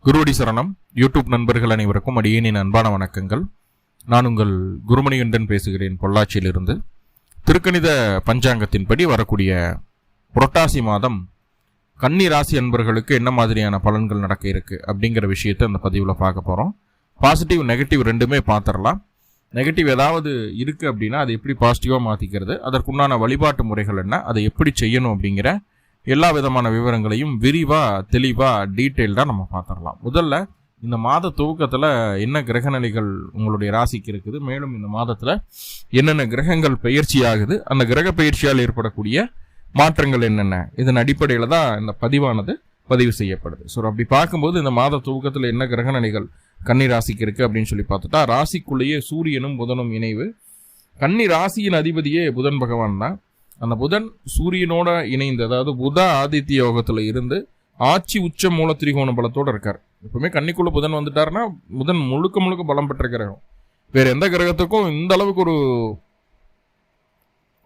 குருவடி சரணம். யூடியூப் நண்பர்கள் அனைவருக்கும் அடியேனின் அன்பான வணக்கங்கள். நான் உங்கள் குருமணிகண்டன் பேசுகிறேன், பொள்ளாச்சியிலிருந்து. திருக்கணித பஞ்சாங்கத்தின்படி வரக்கூடிய புரட்டாசி மாதம் கன்னி ராசி அன்பர்களுக்கு என்ன மாதிரியான பலன்கள் நடக்க இருக்கு அப்படிங்கிற விஷயத்தை அந்த பதிவில் பார்க்க போகிறோம். பாசிட்டிவ் நெகட்டிவ் ரெண்டுமே பார்த்துடலாம். நெகட்டிவ் ஏதாவது இருக்குது அப்படின்னா அதை எப்படி பாசிட்டிவாக மாற்றிக்கிறது, அதற்குண்டான வழிபாட்டு முறைகள் என்ன, அதை எப்படி செய்யணும் அப்படிங்கிற எல்லா விதமான விவரங்களையும் விரிவாக தெளிவாக டீட்டெயில்டாக நம்ம பார்த்துடலாம். முதல்ல இந்த மாத துவக்கத்தில் என்ன கிரகநிலைகள் உங்களுடைய ராசிக்கு இருக்குது, மேலும் இந்த மாதத்தில் என்னென்ன கிரகங்கள் பயிற்சி ஆகுது, அந்த கிரக பயிற்சியால் ஏற்படக்கூடிய மாற்றங்கள் என்னென்ன, இதன் அடிப்படையில் தான் இந்த பதிவானது பதிவு செய்யப்படுது. ஸோ அப்படி பார்க்கும்போது இந்த மாத துவக்கத்தில் என்ன கிரகநிலைகள் கன்னி ராசிக்கு இருக்குது அப்படின்னு சொல்லி பார்த்துட்டா, ராசிக்குள்ளேயே சூரியனும் புதனும் இணைவு. கன்னி ராசியின் அதிபதியே புதன் பகவான் தான். அந்த புதன் சூரியனோட இணைந்து, அதாவது புத ஆதித்ய யோகத்தில் இருந்து ஆட்சி உச்ச மூல திரிகோண பலத்தோடு இருக்கார். எப்பவுமே கன்னிக்குள்ள புதன் வந்துட்டாருன்னா புதன் முழுக்க முழுக்க பலம் பெற்ற கிரகம். வேற எந்த கிரகத்துக்கும் இந்த அளவுக்கு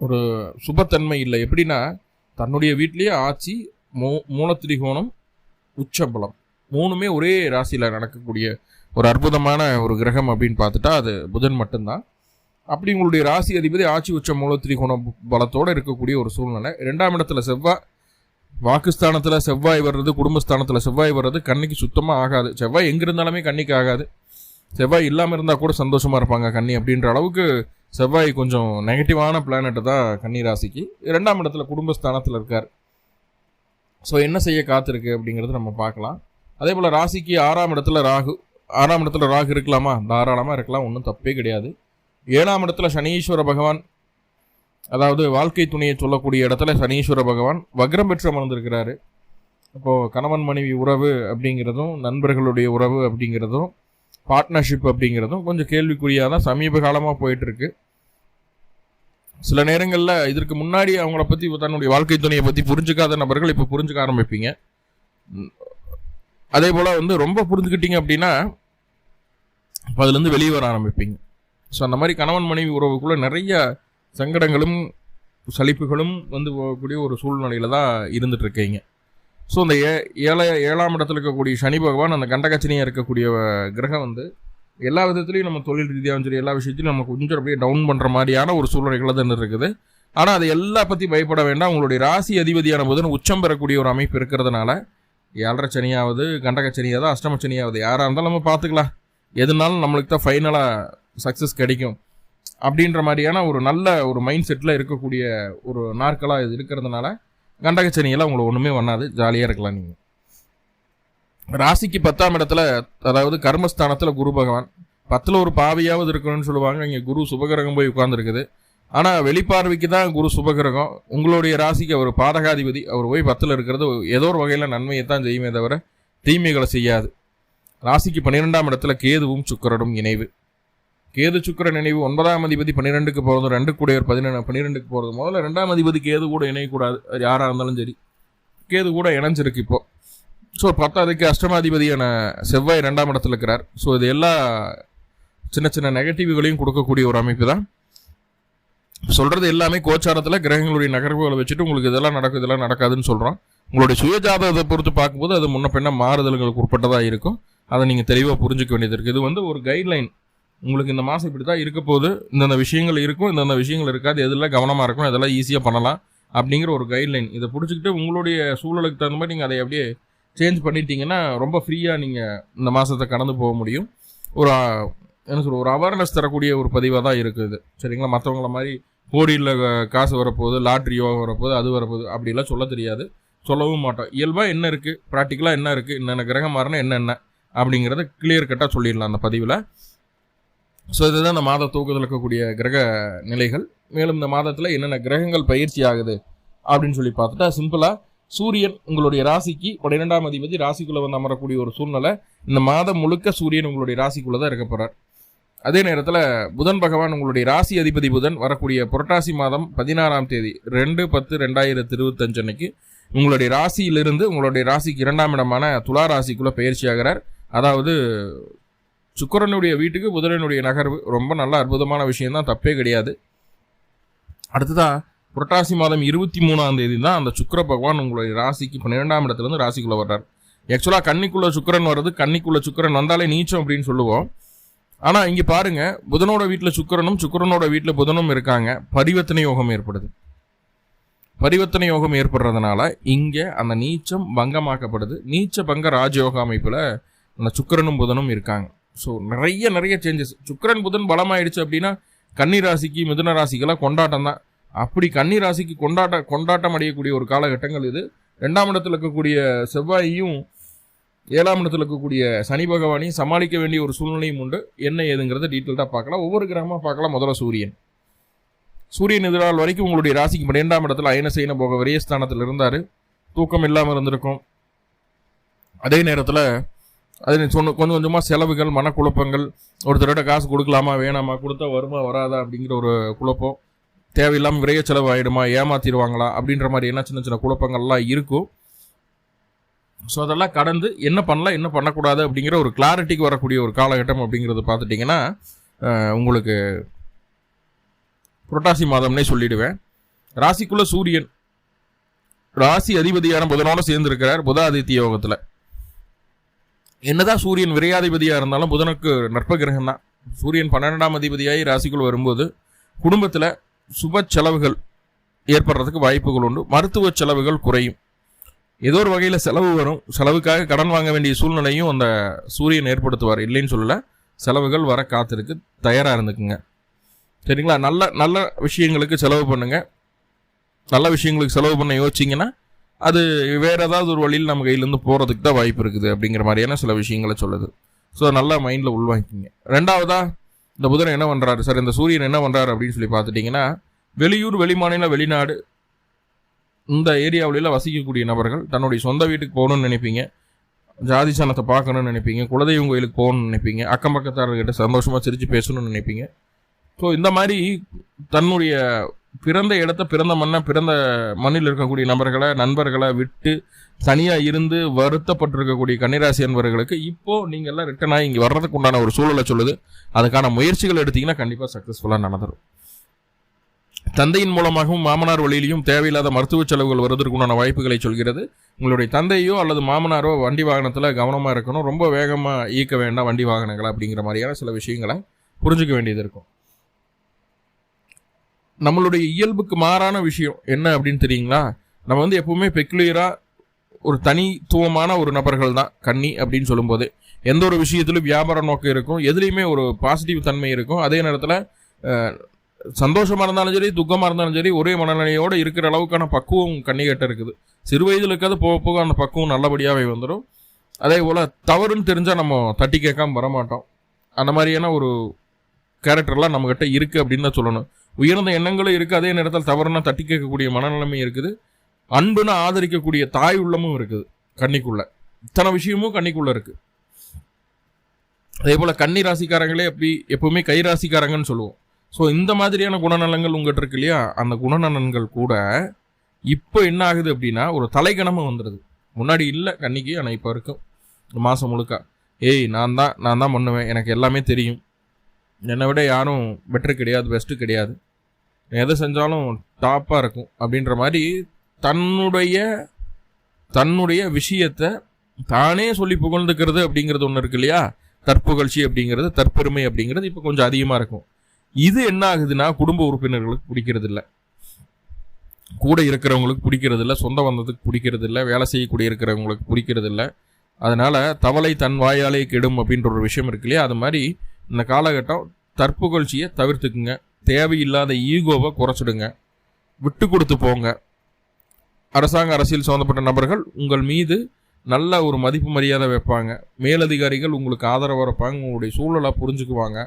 ஒரு சுபத்தன்மை இல்லை. எப்படின்னா தன்னுடைய வீட்லேயே ஆட்சி, மூல திரிகோணம், உச்ச பலம் மூணுமே ஒரே ராசியில் நடக்கக்கூடிய ஒரு அற்புதமான ஒரு கிரகம் அப்படின்னு பார்த்துட்டா அது புதன் மட்டும்தான். அப்படி உங்களுடைய ராசி அதிபதி ஆட்சி உச்ச மூல திரிகோண பலத்தோடு இருக்கக்கூடிய ஒரு சூழ்நிலை. 2ஆம் இடத்துல செவ்வாய், வாக்குஸ்தானத்தில் செவ்வாய் வர்றது, குடும்பஸ்தானத்தில் செவ்வாய் வர்றது கன்னிக்கு சுத்தமாக ஆகாது. செவ்வாய் எங்கே இருந்தாலுமே கன்னிக்கு ஆகாது. செவ்வாய் இல்லாமல் இருந்தால் கூட சந்தோஷமாக இருப்பாங்க கன்னி அப்படின்ற அளவுக்கு செவ்வாய் கொஞ்சம் நெகட்டிவான பிளானட் தான் கன்னி ராசிக்கு. 2ஆம் இடத்துல குடும்பஸ்தானத்தில் இருக்கார். ஸோ என்ன செய்ய காத்திருக்கு அப்படிங்கிறது நம்ம பார்க்கலாம். அதே போல் ராசிக்கு 6ஆம் இடத்துல ராகு. 6ஆம் இடத்துல ராகு இருக்கலாமா? தாராளமாக இருக்கலாம், ஒன்றும் தப்பே கிடையாது. 7ஆம் இடத்துல சனீஸ்வர பகவான், அதாவது வாழ்க்கை துணையை சொல்லக்கூடிய இடத்துல சனீஸ்வர பகவான் வக்ரம் பெற்று அமர்ந்திருக்கிறாரு. இப்போது கணவன் மனைவி உறவு அப்படிங்கிறதும், நண்பர்களுடைய உறவு அப்படிங்கிறதும், பார்ட்னர்ஷிப் அப்படிங்கிறதும் கொஞ்சம் கேள்விக்குறியாக தான் சமீப காலமாக போயிட்டுருக்கு. சில நேரங்களில் இதற்கு முன்னாடி அவங்கள பற்றி, தன்னுடைய வாழ்க்கை துணையை பற்றி புரிஞ்சுக்காத நபர்கள் இப்போ புரிஞ்சுக்க ஆரம்பிப்பீங்க. அதே போல் ரொம்ப புரிஞ்சுக்கிட்டீங்க அப்படின்னா இப்போ அதுலேருந்து வெளியே வர ஆரம்பிப்பீங்க. ஸோ அந்த மாதிரி கணவன் மனைவி உறவுக்குள்ளே நிறைய சங்கடங்களும் சலிப்புகளும் போகக்கூடிய ஒரு சூழ்நிலையில் தான் இருந்துகிட்ருக்கீங்க. ஸோ அந்த 7ஆம் இடத்துல இருக்கக்கூடிய சனி பகவான், அந்த கண்டகச்சனியாக இருக்கக்கூடிய கிரகம் எல்லா விதத்துலையும் நம்ம தொழில் ரீதியாகவும் சரி எல்லா விஷயத்தையும் நம்ம கொஞ்சம் அப்படியே டவுன் பண்ணுற மாதிரியான ஒரு சூழ்நிலைகள் தான் இருக்குது. ஆனால் அதை எல்லாம் பற்றி பயப்பட வேண்டாம். உங்களுடைய ராசி அதிபதியான புதன் உச்சம் பெறக்கூடிய ஒரு அமைப்பு இருக்கிறதுனால 7.5 சனியாவது, கண்டகச்சனியாவது, அஷ்டமச்சனியாவது யாராக இருந்தாலும் நம்ம பார்த்துக்கலாம். எதுனாலும் நம்மளுக்கு தான் ஃபைனலாக சக்ஸஸ் கிடைக்கும் அப்படின்ற மாதிரியான ஒரு நல்ல ஒரு மைண்ட் செட்டில் இருக்கக்கூடிய ஒரு நாட்களாக இது இருக்கிறதுனால கண்டகச்சனியெல்லாம் உங்களுக்கு ஒன்றுமே பண்ணாது, ஜாலியாக இருக்கலாம். நீங்கள் ராசிக்கு 10ஆம் இடத்துல, அதாவது கர்மஸ்தானத்தில் குரு பகவான், 10ல் ஒரு பாவியாவது இருக்கணும்னு சொல்லுவாங்க. இங்கே குரு சுபகிரகம் போய் உட்கார்ந்துருக்குது. ஆனால் வெளிப்பார்வைக்கு தான் குரு சுபகிரகம். உங்களுடைய ராசிக்கு அவர் பாதகாதிபதி, அவர் போய் 10ல் இருக்கிறது ஏதோ ஒரு வகையில் நன்மையை தான் செய்யுமே தவிர தீமைகளை செய்யாது. ராசிக்கு 12ஆம் இடத்துல கேதுவும் சுக்கிரனும் இணைவு. கேது சுக்கிரன் இணைவு 9ஆம் அதிபதி 12க்கு போகிறது, 2 கூடையர் 12க்கு போகிறது. முதல்ல 2ஆம் அதிபதி கேது கூட இணையக்கூடாது, யாராக இருந்தாலும் சரி. கேது கூட இணைஞ்சிருக்கு இப்போ. ஸோ 10க்கு அஷ்டமாதிபதியான செவ்வாய் 2ஆம் இடத்துல இருக்கிறார். ஸோ இது எல்லா சின்ன சின்ன நெகட்டிவ்களையும் கொடுக்கக்கூடிய ஒரு அமைப்பு தான். சொல்கிறது எல்லாமே கோச்சாரத்தில் கிரகங்களுடைய நகர்வுகளை வச்சுட்டு உங்களுக்கு இதெல்லாம் நடக்கும், இதெல்லாம் நடக்காதுன்னு சொல்கிறோம். உங்களுடைய சுயஜாதகத்தை பொறுத்து பார்க்கும்போது அது முன்ன பின்ன மாறுதல்களுக்கு உட்பட்டதாக இருக்கும். அதை நீங்கள் தெளிவாக புரிஞ்சுக்க வேண்டியது இருக்குது. இது ஒரு கைட்லைன். உங்களுக்கு இந்த மாதம் இப்படி தான் இருக்க போகுது, இந்தந்த விஷயங்கள் இருக்கும், இந்தந்த விஷயங்கள் இருக்காது, எதெல்லாம் கவனமாக இருக்கும், அதெல்லாம் ஈஸியாக பண்ணலாம் அப்படிங்கிற ஒரு கைட்லைன். இதை பிடிச்சிக்கிட்டு உங்களுடைய சூழலுக்கு தகுந்த மாதிரி நீங்கள் அதை அப்படியே சேஞ்ச் பண்ணிட்டீங்கன்னா ரொம்ப ஃப்ரீயாக நீங்கள் இந்த மாதத்தை கடந்து போக முடியும். ஒரு அவேர்னஸ் தரக்கூடிய ஒரு பதிவாக தான் இருக்குது. சரிங்களா? மற்றவங்கள மாதிரி கோடியில் காசு வரப்போகுது, லாட்ரியோ வரப்போகுது, அது வரப்போகுது அப்படிலாம் சொல்ல தெரியாது, சொல்லவும் மாட்டோம். இயல்பாக என்ன இருக்குது, ப்ராக்டிக்கலாக என்ன இருக்குது, என்னென்ன கிரகம் மாறினா என்னென்ன அப்படிங்கிறத கிளியர் கட்டாக சொல்லிடலாம் அந்த பதிவில். ஸோ இதுதான் இந்த மாத தூக்கத்தில் இருக்கக்கூடிய கிரக நிலைகள். மேலும் இந்த மாதத்தில் என்னென்ன கிரகங்கள் பயிற்சி ஆகுது அப்படின்னு சொல்லி பார்த்துட்டா, சிம்பிளாக சூரியன் உங்களுடைய ராசிக்கு 12ஆம் அதிபதி ராசிக்குள்ளே அமரக்கூடிய ஒரு சூழ்நிலை. இந்த மாதம் முழுக்க சூரியன் உங்களுடைய ராசிக்குள்ளே தான் இருக்க போகிறார். அதே நேரத்தில் புதன் பகவான், உங்களுடைய ராசி அதிபதி புதன் வரக்கூடிய புரட்டாசி மாதம் 16ஆம் தேதி 2/10/2025 அன்னைக்கு உங்களுடைய ராசியிலிருந்து உங்களுடைய ராசிக்கு 2ஆம் இடமான துலா ராசிக்குள்ளே பயிற்சி ஆகிறார். அதாவது சுக்கிரனுடைய வீட்டுக்கு புதனுடைய நகர்வு ரொம்ப நல்ல அற்புதமான விஷயம்தான், தப்பே கிடையாது. அடுத்ததான் புரட்டாசி மாதம் 23ஆம் தேதி தான் அந்த சுக்கிர பகவான் உங்களுடைய ராசிக்கு 12ஆம் இடத்துலேருந்து ராசிக்குள்ளே வர்றார். ஆக்சுவலாக கன்னிக்குள்ள சுக்கிரன் வருது, கன்னிக்குள்ள சுக்கிரன் வந்தாலே நீச்சம் அப்படின்னு சொல்லுவோம். ஆனால் இங்கே பாருங்க, புதனோட வீட்டில் சுக்கிரனும் சுக்கிரனோட வீட்டில் புதனும் இருக்காங்க. பரிவர்த்தனை யோகம் ஏற்படுது. பரிவர்த்தனை யோகம் ஏற்படுறதுனால இங்கே அந்த நீச்சம் பங்கமாக்கப்படுது. நீச்ச பங்க ராஜயோக அமைப்பில் அந்த சுக்கிரனும் புதனும் இருக்காங்க. ஸோ நிறைய சேஞ்சஸ். சுக்கிரன் புதன் பலமாயிடுச்சு அப்படின்னா கன்னி ராசிக்கு மிதுன ராசிக்கெல்லாம் கொண்டாட்டம் தான். அப்படி கன்னி ராசிக்கு கொண்டாட்டம் அடையக்கூடிய ஒரு காலகட்டங்கள் இது. 2ஆம் இடத்துல இருக்கக்கூடிய செவ்வாயையும் 7ஆம் இடத்துல இருக்கக்கூடிய சனி பகவானையும் சமாளிக்க வேண்டிய ஒரு சூழ்நிலையும் உண்டு. என்ன ஏதுங்கிறத டீட்டெயில்டாக பார்க்கலாம். ஒவ்வொரு கிரகமாக பார்க்கலாம். முதல்ல சூரியன் எதிரால் வரைக்கும் உங்களுடைய ராசிக்கு 12ஆம் இடத்துல அயன செய்யன போக விரயஸ்தானத்தில் இருந்தார். தூக்கம் இல்லாமல் இருந்திருக்கும். அதே நேரத்தில் அது கொஞ்சம் கொஞ்சமாக செலவுகள், மனக்குழப்பங்கள், ஒருத்தரோட காசு கொடுக்கலாமா வேணாமா, கொடுத்தா வருமா வராதா அப்படிங்கிற ஒரு குழப்பம், தேவையில்லாமல் விரைய செலவு ஆகிடுமா, ஏமாத்திடுவாங்களா அப்படின்ற மாதிரி என்ன சின்ன சின்ன குழப்பங்கள்லாம் இருக்கும். ஸோ அதெல்லாம் கடந்து என்ன பண்ணலாம் என்ன பண்ணக்கூடாது அப்படிங்கிற ஒரு கிளாரிட்டிக்கு வரக்கூடிய ஒரு காலகட்டம் அப்படிங்கிறது பார்த்துட்டிங்கன்னா உங்களுக்கு புரட்டாசி மாதம்னே சொல்லிடுவேன். ராசிக்குள்ள சூரியன் ராசி அதிபதியான புதனோட சேர்ந்திருக்கிறார் புதாதித்ய யோகத்தில். என்னதான் சூரியன் விரையாதிபதியாக இருந்தாலும் புதனுக்கு நற்ப கிரகம் தான். சூரியன் 12ஆம் அதிபதியாகி ராசிக்குள் வரும்போது குடும்பத்தில் சுப செலவுகள் ஏற்படுறதுக்கு வாய்ப்புகள் உண்டு. மருத்துவ செலவுகள் குறையும். ஏதோ ஒரு வகையில் செலவு வரும். செலவுக்காக கடன் வாங்க வேண்டிய சூழ்நிலையும் அந்த சூரியன் ஏற்படுத்துவார், இல்லைன்னு சொல்லலை. செலவுகள் வர காத்திருக்கு, தயாராக இருந்துக்குங்க. சரிங்களா? நல்ல நல்ல விஷயங்களுக்கு செலவு பண்ணுங்க. நல்ல விஷயங்களுக்கு செலவு பண்ண யோசிச்சிங்கன்னா அது வேறு ஏதாவது ஒரு வழியில் நம்ம கையிலேருந்து போகிறதுக்கு தான் வாய்ப்பு இருக்குது அப்படிங்கிற மாதிரியான சில விஷயங்களை சொல்லுது. ஸோ நல்லா மைண்டில் உள்வாங்கிக்கிங்க. 2ஆவதா இந்த புதன் என்ன பண்ணுறாரு சார், இந்த சூரியன் என்ன பண்ணுறாரு அப்படின்னு சொல்லி பார்த்துட்டிங்கன்னா, வெளியூர், வெளிமாநில, வெளிநாடு இந்த ஏரியாவில வசிக்கக்கூடிய நபர்கள் தன்னுடைய சொந்த வீட்டுக்கு போகணும்னு நினைப்பீங்க. ஜாதி சனத்தை பார்க்கணும்னு நினைப்பீங்க. குலதெய்வம் கோயிலுக்கு போகணும்னு நினைப்பீங்க. அக்கம் பக்கத்தாரர்கிட்ட சந்தோஷமாக சிரித்து பேசணும்னு நினைப்பீங்க. ஸோ இந்த மாதிரி தன்னுடைய பிறந்த இடத்த, பிறந்த மண்ணில் இருக்கக்கூடிய நபர்களை, நண்பர்களை விட்டு தனியாக இருந்து வருத்தப்பட்டிருக்கக்கூடிய கன்னிராசி அன்பர்களுக்கு இப்போது நீங்கள் எல்லாம் ரிட்டர்ன் ஆகி இங்கே வர்றதுக்கு உண்டான ஒரு சூழலை சொல்லுது. அதுக்கான முயற்சிகள் எடுத்திங்கன்னா கண்டிப்பாக சக்ஸஸ்ஃபுல்லாக நடந்துடும். தந்தையின் மூலமாகவும் மாமனார் வழியிலையும் தேவையில்லாத மருத்துவ செலவுகள் வருவதற்கு உண்டான வாய்ப்புகளை சொல்கிறது. உங்களுடைய தந்தையோ அல்லது மாமனாரோ வண்டி வாகனத்தில் கவனமாக இருக்கணும். ரொம்ப வேகமாக இயக்க வேண்டாம் வண்டி வாகனங்களை அப்படிங்கிற மாதிரியான சில விஷயங்களை புரிஞ்சுக்க வேண்டியது இருக்கும். நம்மளுடைய இயல்புக்கு மாறான விஷயம் என்ன அப்படின்னு தெரியுங்களா? நம்ம எப்பவுமே பெக்குலியராக ஒரு தனித்துவமான ஒரு நபர்கள் தான் கன்னி அப்படின்னு சொல்லும்போது. எந்த ஒரு விஷயத்திலும் வியாபார நோக்கம் இருக்கும், எதுலேயுமே ஒரு பாசிட்டிவ் தன்மை இருக்கும். அதே நேரத்தில் சந்தோஷமாக இருந்தாலும் சரி, துக்கமாக இருந்தாலும் சரி, ஒரே மனநிலையோடு இருக்கிற அளவுக்கான பக்குவம் கன்னிகிட்ட இருக்குது. சிறு வயதில் இருக்காது, போக போக அந்த பக்குவம் நல்லபடியாகவே வந்துடும். அதே போல் தவறுன்னு தெரிஞ்சால் நம்ம தட்டி கேட்காம வரமாட்டோம். அந்த மாதிரியான ஒரு கேரக்டர்லாம் நம்மக்கிட்ட இருக்குது அப்படின்னு தான் சொல்லணும். உயர்ந்த எண்ணங்களும் இருக்குது, அதே நேரத்தில் தவறுனா தட்டி கேட்கக்கூடிய மனநிலைமை இருக்குது. அன்புன்னு ஆதரிக்கக்கூடிய தாய் உள்ளமும் இருக்குது கன்னிக்குள்ள. இத்தனை விஷயமும் கன்னிக்குள்ள இருக்குது. அதே போல் கன்னி ராசிக்காரங்களே எப்பவுமே கை ராசிக்காரங்கன்னு சொல்லுவோம். ஸோ இந்த மாதிரியான குணநலங்கள் உங்கள்கிட்ட இருக்கு இல்லையா? அந்த குணநலன்கள் கூட இப்போ என்ன ஆகுது அப்படின்னா ஒரு தலைகணமும் வந்துடுது. முன்னாடி இல்லை கன்னிக்கு, ஆனால் இப்போ இருக்கும். மாதம் முழுக்க நான் தான் பண்ணுவேன், எனக்கு எல்லாமே தெரியும், என்னை விட யாரும் பெட்ரு கிடையாது, பெஸ்ட்டு கிடையாது, எதை செஞ்சாலும் டாப்பாக இருக்கும் அப்படின்ற மாதிரி தன்னுடைய விஷயத்தை தானே சொல்லி புகழ்ந்துக்கிறது அப்படிங்கிறது ஒன்று இருக்கு இல்லையா? தற்புகழ்ச்சி அப்படிங்கிறது, தற்பெருமை அப்படிங்கிறது இப்போ கொஞ்சம் அதிகமாக இருக்கும். இது என்ன ஆகுதுன்னா குடும்ப உறுப்பினர்களுக்கு பிடிக்கிறது இல்லை, கூட இருக்கிறவங்களுக்கு பிடிக்கிறது இல்லை, சொந்த பந்தத்துக்கு பிடிக்கிறது இல்லை, வேலை செய்யக்கூடிய இருக்கிறவங்களுக்கு பிடிக்கிறது இல்லை. அதனால் தவளை தன் வாயாலே கெடும் அப்படின்ற ஒரு விஷயம் இருக்கு இல்லையா? அது மாதிரி இந்த காலகட்டம் தற்புகழ்ச்சியை தவிர்த்துக்குங்க. தேவையில்லாத ஈகோவை குறைச்சிடுங்க. விட்டு கொடுத்து போங்க. அரசாங்க அரசியல் சம்மந்தப்பட்ட நபர்கள் உங்கள் மீது நல்ல ஒரு மதிப்பு மரியாதை வைப்பாங்க. மேலதிகாரிகள் உங்களுக்கு ஆதரவாக இருப்பாங்க, உங்களுடைய சூழலை புரிஞ்சுக்குவாங்க.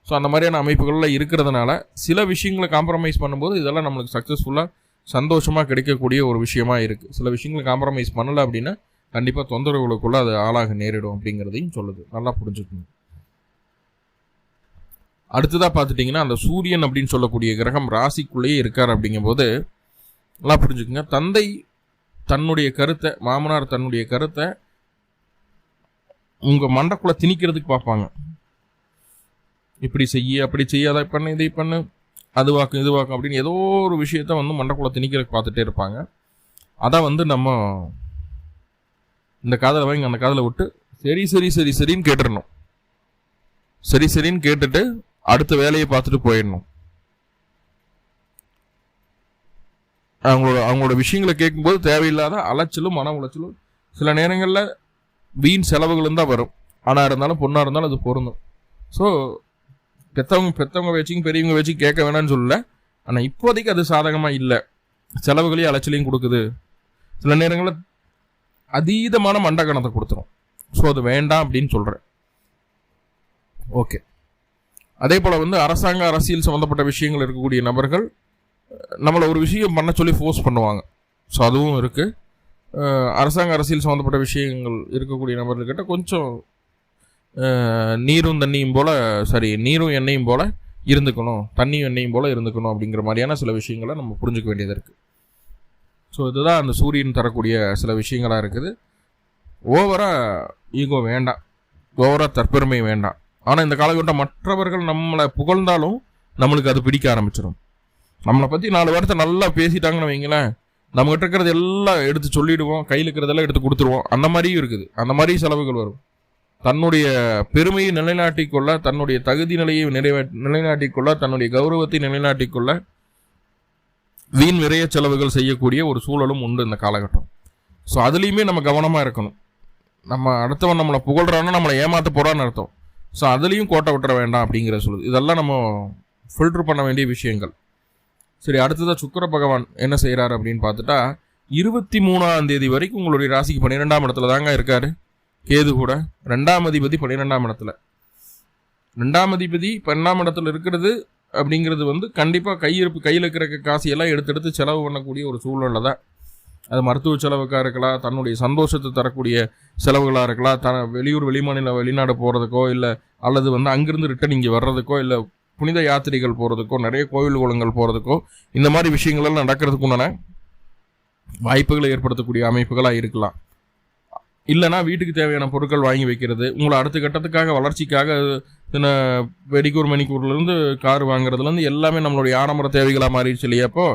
ஸோ அந்த மாதிரியான அமைப்புகளில் இருக்கிறதுனால சில விஷயங்களை காம்ப்ரமைஸ் பண்ணும்போது இதெல்லாம் நம்மளுக்கு சக்ஸஸ்ஃபுல்லாக சந்தோஷமாக கிடைக்கக்கூடிய ஒரு விஷயமா இருக்குது. சில விஷயங்களை காம்ப்ரமைஸ் பண்ணலை அப்படின்னா கண்டிப்பாக தொந்தரவுகளுக்குள்ளே அது ஆளாக நேரிடும் அப்படிங்கிறதையும் சொல்லுது. நல்லா புரிஞ்சுக்கணும். அடுத்ததாக பார்த்துட்டிங்கன்னா அந்த சூரியன் அப்படின்னு சொல்லக்கூடிய கிரகம் ராசிக்குள்ளேயே இருக்கார். அப்படிங்கும்போது நல்லா புரிஞ்சுக்குங்க. தந்தை தன்னுடைய கருத்தை, மாமனார் தன்னுடைய கருத்தை உங்கள் மண்டக்குள்ளே திணிக்கிறதுக்கு பார்ப்பாங்க. இப்படி செய்ய, அப்படி செய்ய, அதை பண்ணு, இதை பண்ணு, அது வாக்கும் இது வாக்கும் அப்படின்னு ஏதோ ஒரு விஷயத்த மண்டக்குள்ளே திணிக்கிறதுக்கு பார்த்துட்டே இருப்பாங்க. அதை நம்ம இந்த காதில் வாங்கி அந்த காதில் விட்டு சரி சரி சரி சரின்னு கேட்டுடணும். சரி சரின்னு கேட்டுட்டு அடுத்த வேலையை பார்த்துட்டு போயிடணும். அவங்களோட விஷயங்களை கேட்கும்போது தேவையில்லாத அலைச்சலும் மன உளைச்சலும் சில நேரங்களில் வீண் செலவுகளும் தான் வரும். ஆனால் இருந்தாலும் பொண்ணாக இருந்தாலும் அது பொருந்தும். ஸோ பெற்றவங்க வச்சுங்க பெரியவங்க வச்சு கேட்க வேணாம்னு சொல்லல. ஆனால் இப்போதைக்கு அது சாதகமாக இல்லை. செலவுகளையும் அலைச்சலையும் கொடுக்குது. சில நேரங்களில் அதீதமான மண்டகணத்தை கொடுத்துரும். ஸோ அது வேண்டாம் அப்படின்னு சொல்கிறேன். ஓகே. அதே போல் அரசாங்க அரசியல் சம்மந்தப்பட்ட விஷயங்கள் இருக்கக்கூடிய நபர்கள் நம்மளை ஒரு விஷயம் பண்ண சொல்லி ஃபோர்ஸ் பண்ணுவாங்க. ஸோ அதுவும் இருக்குது. அரசாங்க அரசியல் சம்மந்தப்பட்ட விஷயங்கள் இருக்கக்கூடிய நபர்கள்கிட்ட கொஞ்சம் நீரும் எண்ணெயும் போல் இருந்துக்கணும், தண்ணியும் எண்ணெயும் போல் இருந்துக்கணும் அப்படிங்கிற மாதிரியான சில விஷயங்களை நம்ம புரிஞ்சுக்க வேண்டியது இருக்குது. ஸோ இதுதான் அந்த சூரியன் தரக்கூடிய சில விஷயங்களாக இருக்குது. ஓவராக ஈகோ வேண்டாம், ஓவராக தற்பெருமை வேண்டாம். ஆனால் இந்த காலகட்டம் மற்றவர்கள் நம்மளை புகழ்ந்தாலும் நம்மளுக்கு அது பிடிக்க ஆரம்பிச்சிடும். நம்மளை பற்றி 4 வாரத்தை நல்லா பேசிட்டாங்கன்னு வைங்களேன், நம்மகிட்ட இருக்கிறது எல்லாம் எடுத்து சொல்லிவிடுவோம், கையில் இருக்கிறதெல்லாம் எடுத்து கொடுத்துருவோம். அந்த மாதிரியும் இருக்குது. அந்த மாதிரி செலவுகள் வரும். தன்னுடைய பெருமையை நிலைநாட்டிக்கொள்ள, தன்னுடைய தகுதி நிலையை நிலைநாட்டிக்கொள்ள, தன்னுடைய கௌரவத்தை நிலைநாட்டிக்கொள்ள வீண் விரைய செலவுகள் செய்யக்கூடிய ஒரு சூழலும் உண்டு இந்த காலகட்டம். ஸோ அதுலேயுமே நம்ம கவனமாக இருக்கணும். நம்ம அடுத்தவன் நம்மளை புகழ்றான்னா நம்மளை ஏமாற்ற போகிறான்னு அர்த்தம். ஸோ அதுலேயும் கோட்டை விட்டுற வேண்டாம் அப்படிங்கிற சொல்லுது. இதெல்லாம் நம்ம ஃபில்டர் பண்ண வேண்டிய விஷயங்கள். சரி, அடுத்ததாக சுக்கிர பகவான் என்ன செய்கிறார் அப்படின்னு பார்த்துட்டா 23ஆம் தேதி வரைக்கும் உங்களுடைய ராசிக்கு 12ஆம் இடத்துல தாங்க இருக்கார். கேது கூட 2ஆம் அதிபதி 12ஆம் இடத்துல. 2ஆம் அதிபதி 12ஆம் இடத்துல இருக்கிறது அப்படிங்கிறது கண்டிப்பாக கையில் இருக்கிற காசையெல்லாம் எடுத்து செலவு பண்ணக்கூடிய ஒரு சூழ்நிலை தான். அது மருத்துவ செலவுக்காக இருக்கலாம், தன்னுடைய சந்தோஷத்தை தரக்கூடிய செலவுகளாக இருக்கலாம், வெளிநாடு போகிறதுக்கோ இல்லை அல்லது அங்கிருந்து ரிட்டன் இங்கே வர்றதுக்கோ இல்லை புனித யாத்திரைகள் போகிறதுக்கோ நிறைய கோவில் குளங்கள் போகிறதுக்கோ இந்த மாதிரி விஷயங்களெல்லாம் நடக்கிறதுக்கு உண்டான வாய்ப்புகளை ஏற்படுத்தக்கூடிய அமைப்புகளாக இருக்கலாம். இல்லைனா வீட்டுக்கு தேவையான பொருட்கள் வாங்கி வைக்கிறது, உங்களை அடுத்த கட்டத்துக்காக வளர்ச்சிக்காக பெடிக்கூர் மணிக்கூர்லேருந்து கார் வாங்குறதுலேருந்து எல்லாமே நம்மளுடைய ஆடம்பர தேவைகளாக மாறிடுச்சு இல்லையா? அப்போ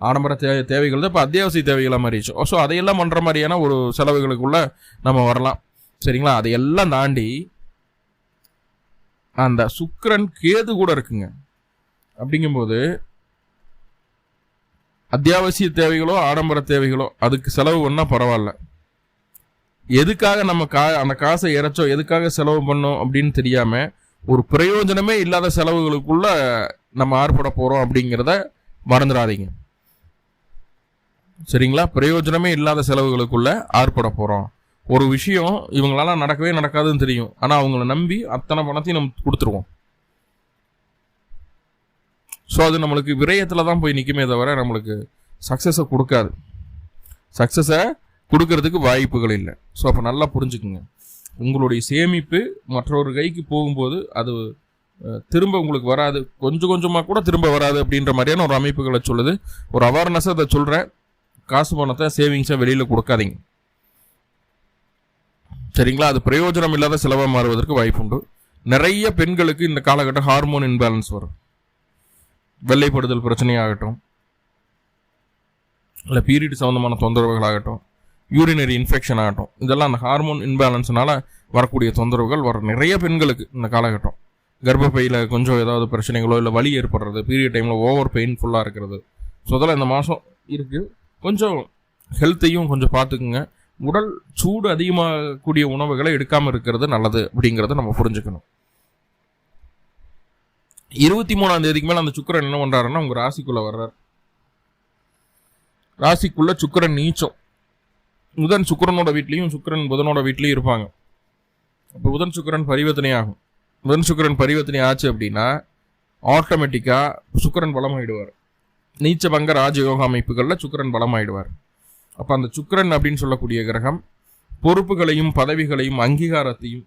ஆடம்பர தேவைகள் தான் இப்போ அத்தியாவசிய தேவைகளாக மாறிடுச்சு. ஸோ அதையெல்லாம் பண்ணுற மாதிரியான ஒரு செலவுகளுக்குள்ளே நம்ம வரலாம். சரிங்களா? அதையெல்லாம் தாண்டி அந்த சுக்கிரன் கேது கூட இருக்குங்க. அப்படிங்கும்போது அத்தியாவசிய தேவைகளோ ஆடம்பர தேவைகளோ அதுக்கு செலவு பண்ணால் பரவாயில்ல. எதுக்காக நம்ம அந்த காசை இறைச்சோ எதுக்காக செலவு பண்ணோம் அப்படின்னு தெரியாமல் ஒரு பிரயோஜனமே இல்லாத செலவுகளுக்குள்ள நம்ம ஆர்ப்பட போகிறோம் அப்படிங்கிறத மறந்துடாதீங்க. சரிங்களா? பிரயோஜனமே இல்லாத செலவுகளுக்குள்ள ஆர்ப்பட போகிறோம். ஒரு விஷயம் இவங்களால நடக்கவே நடக்காதுன்னு தெரியும், ஆனால் அவங்கள நம்பி அத்தனை பணத்தையும் நம்ம கொடுத்துருவோம். ஸோ அது நம்மளுக்கு விரயத்தில் தான் போய் நிற்குமே தவிர நம்மளுக்கு சக்ஸஸை கொடுக்காது. சக்ஸஸை கொடுக்கறதுக்கு வாய்ப்புகள் இல்லை. ஸோ அப்போ நல்லா புரிஞ்சுக்குங்க. உங்களுடைய சேமிப்பு மற்றொரு கைக்கு போகும்போது அது திரும்ப உங்களுக்கு வராது, கொஞ்சம் கொஞ்சமாக கூட திரும்ப வராது அப்படின்ற மாதிரியான ஒரு அமைப்புகளை சொல்லுது. ஒரு அவேர்னஸை அதை சொல்கிறேன். காசு பணத்தை சேவிங்ஸை வெளியில் கொடுக்காதீங்க. சரிங்களா? அது பிரயோஜனம் இல்லாத செலவாக மாறுவதற்கு வாய்ப்பு உண்டு. நிறைய பெண்களுக்கு இந்த காலகட்டம் ஹார்மோன் இன்பேலன்ஸ் வரும். வெள்ளைப்படுதல் பிரச்சனையாகட்டும், இல்லை பீரியட் சம்மந்தமான தொந்தரவுகளாகட்டும், யூரினரி இன்ஃபெக்ஷன் ஆகட்டும், இதெல்லாம் அந்த ஹார்மோன் இன்பேலன்ஸ்னால வரக்கூடிய தொந்தரவுகள் வர நிறைய பெண்களுக்கு இந்த காலகட்டம். கர்ப்பப்பையில் கொஞ்சம் ஏதாவது பிரச்சனைகளோ இல்லை வலி ஏற்படுறது, பீரியட் டைமில் ஓவர் பெயின்ஃபுல்லாக இருக்கிறது. ஸோ அதெல்லாம் இந்த மாதம் இருக்குது. கொஞ்சம் ஹெல்த்தையும் கொஞ்சம் பார்த்துக்குங்க. உடல் சூடு அதிகமாகக்கூடிய உணவுகளை எடுக்காமல் இருக்கிறது நல்லது அப்படிங்கிறத நம்ம புரிஞ்சுக்கணும். 23ஆம் தேதிக்கு மேலே அந்த சுக்கிரன் என்ன பண்ணுறாருன்னா உங்கள் ராசிக்குள்ளே வர்றார். ராசிக்குள்ளே சுக்கிரன் நீச்சம். புதன் சுக்கிரனோட வீட்லேயும் சுக்கிரன் புதனோட வீட்லேயும் இருப்பாங்க. இப்போ புதன் சுக்கிரன் பரிவர்த்தனை ஆகும். புதன் சுக்கிரன் பரிவர்த்தனை ஆச்சு அப்படின்னா ஆட்டோமேட்டிக்காக சுக்கிரன் பலமாயிடுவார். நீச்சபங்க ராஜயோக அமைப்புகளில் சுக்கிரன் பலமாயிடுவார். அப்போ அந்த சுக்கிரன் அப்படின்னு சொல்லக்கூடிய கிரகம் பொறுப்புகளையும் பதவிகளையும் அங்கீகாரத்தையும்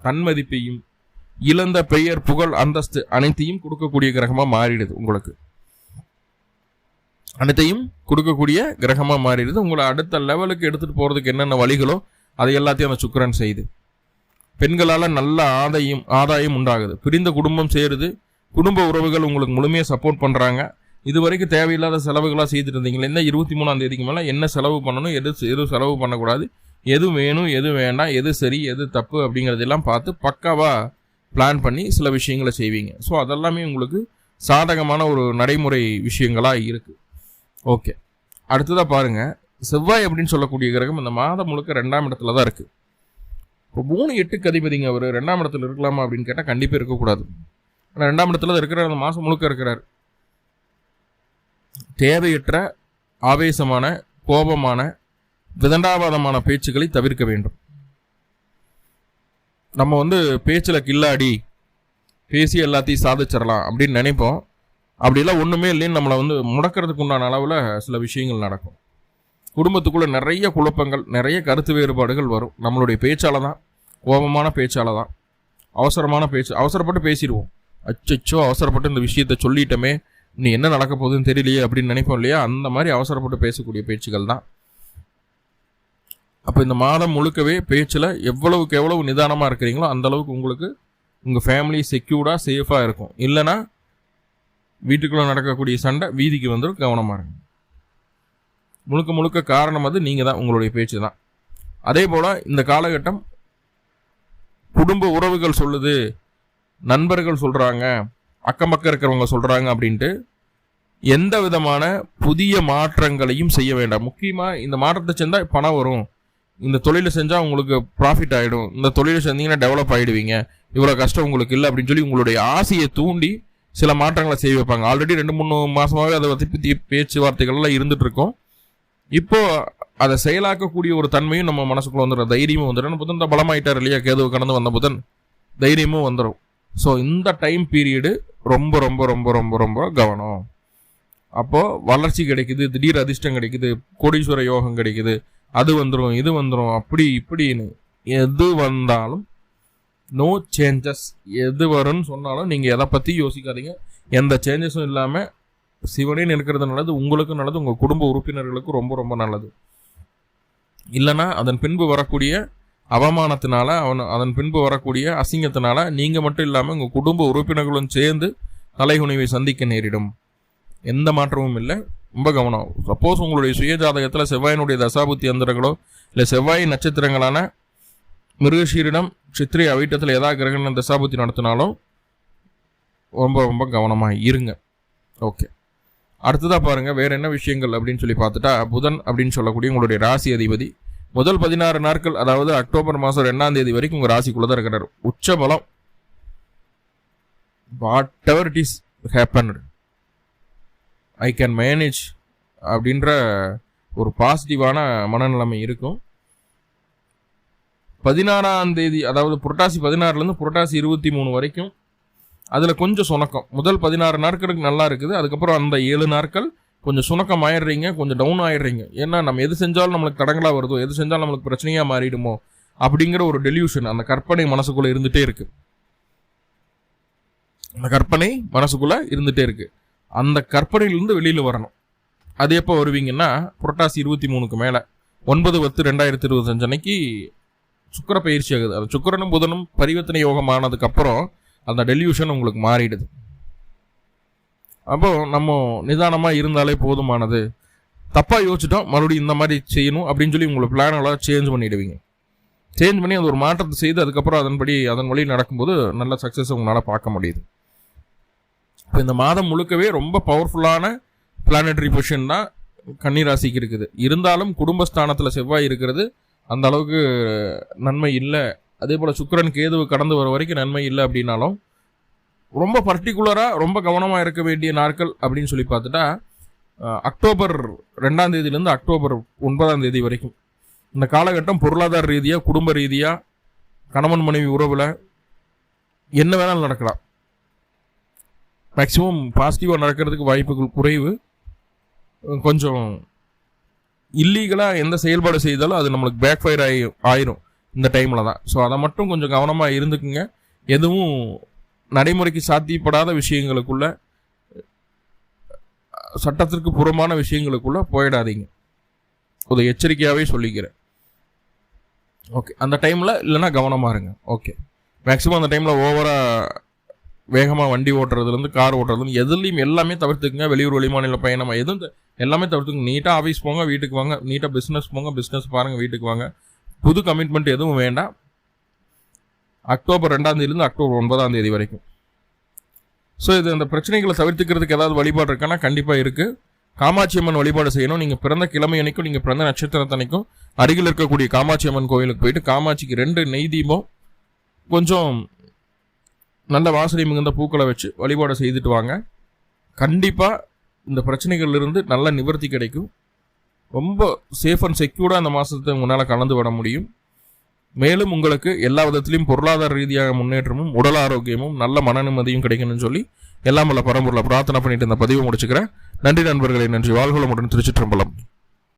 தன்மதிப்பையும் இழந்த பெயர் புகழ் அந்தஸ்து அனைத்தையும் கொடுக்கக்கூடிய கிரகமாக மாறிடுது. உங்களுக்கு அனைத்தையும் கொடுக்கக்கூடிய கிரகமாக மாறிடுது. உங்களை அடுத்த லெவலுக்கு எடுத்துகிட்டு போகிறதுக்கு என்னென்ன வழிகளோ அதை எல்லாத்தையும் அந்த சுக்கிரன் செய்யுது. பெண்களால் நல்ல ஆதாயம் உண்டாகுது. பிரிந்த குடும்பம் சேருது. குடும்ப உறவுகள் உங்களுக்கு முழுமையாக சப்போர்ட் பண்ணுறாங்க. இது வரைக்கும் தேவையில்லாத செலவுகளாக செய்துட்டு இருந்தீங்களே, இந்த 23ஆம் தேதிக்கு மேலே என்ன செலவு பண்ணணும், எது செலவு பண்ணக்கூடாது, எது வேணும் எது வேண்டாம், எது சரி எது தப்பு அப்படிங்கிறதெல்லாம் பார்த்து பக்காவாக பிளான் பண்ணி சில விஷயங்களை செய்வீங்க. ஸோ அதெல்லாமே உங்களுக்கு சாதகமான ஒரு நடைமுறை விஷயங்களாக இருக்குது. ஓகே, அடுத்ததாக பாருங்கள், செவ்வாய் அப்படின்னு சொல்லக்கூடிய கிரகம் இந்த மாதம் முழுக்க 2ஆம் இடத்துல தான் இருக்குது. இப்போ 3-8க்கு அதிபதிங்க, அவர் 2ஆம் இடத்துல இருக்கலாமா அப்படின்னு கேட்டால் கண்டிப்பாக இருக்கக்கூடாது. ஆனால் 2ஆம் இடத்துல தான் இருக்கிறார், அந்த மாதம் முழுக்க இருக்கிறார். தேவையற்ற ஆவேசமான, கோபமான, விதண்டாவாதமான பேச்சுக்களை தவிர்க்க வேண்டும். நம்ம பேச்சில் கில்லாடி பேசி எல்லாத்தையும் சாதிச்சிடலாம் அப்படின்னு நினைப்போம். அப்படிலாம் ஒன்றுமே இல்லைன்னு நம்மளை முடக்கிறதுக்கு உண்டான அளவில் சில விஷயங்கள் நடக்கும். குடும்பத்துக்குள்ளே நிறைய குழப்பங்கள், நிறைய கருத்து வேறுபாடுகள் வரும். நம்மளுடைய பேச்சால் தான், கோபமான பேச்சால் தான், அவசரமான பேச்சு, அவசரப்பட்டு பேசிடுவோம். அச்சோ அவசரப்பட்டு இந்த விஷயத்தை சொல்லிட்டோமே, நீ என்ன நடக்க போகுதுன்னு தெரியலையே அப்படின்னு நினைப்போம் இல்லையா? அந்த மாதிரி அவசரப்பட்டு பேசக்கூடிய பேச்சுகள் தான். அப்போ இந்த மாதம் முழுக்கவே பேச்சில் எவ்வளவுக்கு எவ்வளவு நிதானமாக இருக்கிறீங்களோ அந்தளவுக்கு உங்களுக்கு உங்கள் ஃபேமிலி செக்யூர்டாக சேஃபாக இருக்கும். இல்லைனா வீட்டுக்குள்ளே நடக்கக்கூடிய சண்டை வீதிக்கு வந்துடும். கவனமாக இருங்க. முழுக்க முழுக்க காரணம் நீங்கள் தான், உங்களுடைய பேச்சு தான். அதே போல் இந்த காலகட்டம் குடும்ப உறவுகள் சொல்லுது, நண்பர்கள் சொல்கிறாங்க, அக்கம் பக்கம் இருக்கிறவங்க சொல்கிறாங்க அப்படின்ட்டு எந்த விதமான புதிய மாற்றங்களையும் செய்ய வேண்டாம். முக்கியமாக இந்த மாற்றத்தை செஞ்சால் பணம் வரும், இந்த தொழிலை செஞ்சால் உங்களுக்கு ப்ராஃபிட் ஆகிடும், இந்த தொழிலை செஞ்சீங்கன்னா டெவலப் ஆகிடுவீங்க, இவ்வளோ கஷ்டம் உங்களுக்கு இல்லை அப்படின்னு சொல்லி உங்களுடைய ஆசையை தூண்டி சில மாற்றங்களை செய்ய வைப்பாங்க. ஆல்ரெடி 2-3 மாதமாகவே அதை பற்றி பேச்சுவார்த்தைகள்லாம் இருந்துகிட்டு இருக்கோம். இப்போது அதை செயலாக்கக்கூடிய ஒரு தன்மையும் நம்ம மனசுக்குள்ளே வந்துடும், தைரியமும் வந்துடும். புதன் தான் பலமாயிட்டார் இல்லையா, கேதுவை கடந்து வந்த புதன், தைரியமும் வந்துடும். ஸோ இந்த டைம் பீரியடு ரொம்ப ரொம்ப ரொம்ப ரொம்ப ரொம்ப கவனம். அப்போது வளர்ச்சி கிடைக்குது, திடீர் அதிர்ஷ்டம் கிடைக்குது, கோடீஸ்வர யோகம் கிடைக்குது, அது வந்துடும் இது வந்துடும் அப்படி இப்படின்னு எது வந்தாலும் நோ சேஞ்சஸ். எது வரும்னு சொன்னாலும் நீங்கள் எதை பற்றி யோசிக்காதீங்க. எந்த சேஞ்சஸும் இல்லாமல் சிவனேன்னு இருக்கிறது நல்லது, உங்களுக்கும் நல்லது, உங்கள் குடும்ப உறுப்பினர்களுக்கும் ரொம்ப ரொம்ப நல்லது. இல்லைனா அதன் பின்பு வரக்கூடிய அவமானத்தினால, அதன் பின்பு வரக்கூடிய அசிங்கத்தினால நீங்கள் மட்டும் இல்லாமல் உங்கள் குடும்ப உறுப்பினர்களும் சேர்ந்து தலைகுனிவை சந்திக்க நேரிடும். எந்த மாற்றமும் இல்லை, ரொம்ப கவனம். சப்போஸ் உங்களுடைய சுயஜாதகத்தில் செவ்வாயினுடைய தசாபுத்தி அந்தரங்களோ இல்லை செவ்வாய் நட்சத்திரங்களான மிருகஷீரிடம், சித்திரை, அவிட்டத்தில் ஏதாவது கிரகணம் தசாபுத்தி நடத்தினாலும் ரொம்ப ரொம்ப கவனமாக இருங்க. ஓகே, அடுத்ததாக பாருங்கள் வேறு என்ன விஷயங்கள் அப்படின்னு சொல்லி பார்த்துட்டா, புதன் அப்படின்னு சொல்லக்கூடிய உங்களுடைய ராசி அதிபதி முதல் 16 நாட்கள், அதாவது அக்டோபர் மாதம் 2ஆம் தேதி வரைக்கும் உங்கள் ராசிக்குள்ளே தான் இருக்கிறார். உச்ச பலம். What ever it is happened, I can manage அப்படின்ற ஒரு பாசிட்டிவான மனநிலைமை இருக்கும். 16ஆம் தேதி, அதாவது புரட்டாசி 16லேருந்து புரட்டாசி 23 வரைக்கும் அதில் கொஞ்சம் சுணக்கம். முதல் 16 நாட்களுக்கு நல்லா இருக்குது, அதுக்கப்புறம் அந்த 7 நாட்கள் கொஞ்சம் சுணக்கம் ஆயிடுறீங்க, கொஞ்சம் டவுன் ஆயிடுறீங்க. ஏன்னா நம்ம எது செஞ்சாலும் நம்மளுக்கு தடங்களாக வருதோ, எது செஞ்சாலும் நம்மளுக்கு பிரச்சனையாக மாறிடுமோ அப்படிங்கிற ஒரு டெலியூஷன், அந்த கற்பனை மனசுக்குள்ளே இருந்துகிட்டே இருக்குது. அந்த கற்பனை மனசுக்குள்ளே இருந்துகிட்டே இருக்குது. அந்த கற்பனையிலேருந்து வெளியில் வரணும். அது எப்போ வருவீங்கன்னா புரட்டாசி 23க்கு மேலே 9/10/2025 அன்னைக்கு சுக்கிர பயிற்சி ஆகுது. அது சுக்கிரனும் புதனும் பரிவர்த்தனை யோகமானதுக்கப்புறம் அந்த டெலியூஷன் உங்களுக்கு மாறிடுது. அப்போது நம்ம நிதானமாக இருந்தாலே போதுமானது. தப்பாக யோசிச்சிட்டோம், மறுபடியும் இந்த மாதிரி செய்யணும் அப்படின்னு சொல்லி உங்களை பிளானெல்லாம் சேஞ்ச் பண்ணிவிடுவீங்க. சேஞ்ச் பண்ணி அது ஒரு மாற்றத்தை செய்து அதுக்கப்புறம் அதன் வழி நடக்கும்போது நல்ல சக்ஸஸ் உங்களால் பார்க்க முடியுது. இப்போ இந்த மாதம் முழுக்கவே ரொம்ப பவர்ஃபுல்லான பிளானட்டரி பொசிஷன் தான் கன்னிராசிக்கு இருக்குது. இருந்தாலும் குடும்பஸ்தானத்தில் செவ்வாய் இருக்கிறது அந்த அளவுக்கு நன்மை இல்லை. அதே போல் சுக்கிரன் கேதுவு கடந்து வர வரைக்கும் நன்மை இல்லை. அப்படின்னாலும் ரொம்ப பர்டிகுலராக ரொம்ப கவனமாக இருக்க வேண்டிய நாட்கள் அப்படின்னு சொல்லி பார்த்துட்டா அக்டோபர் 2ஆம் தேதியிலேருந்து அக்டோபர் 9ஆம் தேதி வரைக்கும் இந்த காலகட்டம் பொருளாதார ரீதியாக, குடும்ப ரீதியாக, கணவன் மனைவி உறவில் என்ன வேணாலும் நடக்கலாம். மேக்ஸிமம் பாசிட்டிவாக நடக்கிறதுக்கு வாய்ப்புகள் குறைவு. கொஞ்சம் இல்லீகலாக எந்த செயல்பாடு செய்தாலும் அது நம்மளுக்கு பேக் ஃபயர் ஆயிரும் இந்த டைமில் தான். ஸோ அதை மட்டும் கொஞ்சம் கவனமாக இருந்துக்குங்க. எதுவும் நடைமுறைக்கு சாத்தியப்படாத விஷயங்களுக்குள்ள, சட்டத்திற்கு புறமான விஷயங்களுக்குள்ள போயிடாதீங்க. ஒரு எச்சரிக்கையாகவே சொல்லிக்கிறேன். ஓகே, அந்த டைமில் இல்லைன்னா கவனமாக இருங்க. ஓகே, மேக்ஸிமம் அந்த டைமில் ஓவராக வேகமாக வண்டி ஓட்டுறதுலேருந்து கார் ஓட்டுறதுலேருந்து எதுலேயும் எல்லாமே தவிர்த்துக்குங்க. வெளியூர் வெளிமாநில பயணமாக எதுவும் எல்லாமே தவிர்த்துக்குங்க. நீட்டாக ஆஃபீஸ் போங்க, வீட்டுக்கு வாங்க. நீட்டாக பிஸ்னஸ் போங்க, பிஸ்னஸ் பாருங்கள், வீட்டுக்கு வாங்க. புது கமிட்மெண்ட் எதுவும் வேண்டாம். அக்டோபர் 2ஆம் தேதியிலிருந்து அக்டோபர் 9ஆம் தேதி வரைக்கும். ஸோ இது அந்த பிரச்சனைகளை தவிர்த்துக்கிறதுக்கு ஏதாவது வழிபாடு இருக்கான்னா கண்டிப்பாக இருக்குது. காமாட்சி அம்மன் வழிபாடு செய்யணும். நீங்கள் பிறந்த கிழமை அன்னைக்கும் நீங்கள் பிறந்த நட்சத்திரத்தன்னைக்கும் அருகில் இருக்கக்கூடிய காமாட்சி அம்மன் கோயிலுக்கு போயிட்டு காமாட்சிக்கு 2 நெய் தீபம் கொஞ்சம் நல்ல வாசனை மிகுந்த பூக்களை வச்சு வழிபாடு செய்துட்டு வாங்க. கண்டிப்பாக இந்த பிரச்சனைகள்லேருந்து நல்ல நிவர்த்தி கிடைக்கும். ரொம்ப சேஃப் அண்ட் செக்யூர்டாக அந்த மாதத்தை உங்களால் கலந்து விட முடியும். மேலும் உங்களுக்கு எல்லா விதத்திலையும் பொருளாதார ரீதியாக முன்னேற்றமும் உடல் ஆரோக்கியமும் நல்ல மன நிம்மதியும் கிடைக்கணும்னு சொல்லி எல்லாம் வல்ல பரம்பொருளை பிரார்த்தனை பண்ணிட்டு இந்த பதிவை முடிச்சுக்கிறேன். நன்றி நண்பர்களே, நன்றி. வாழ்வளமுடன். திருச்சிற்றம்பலம்.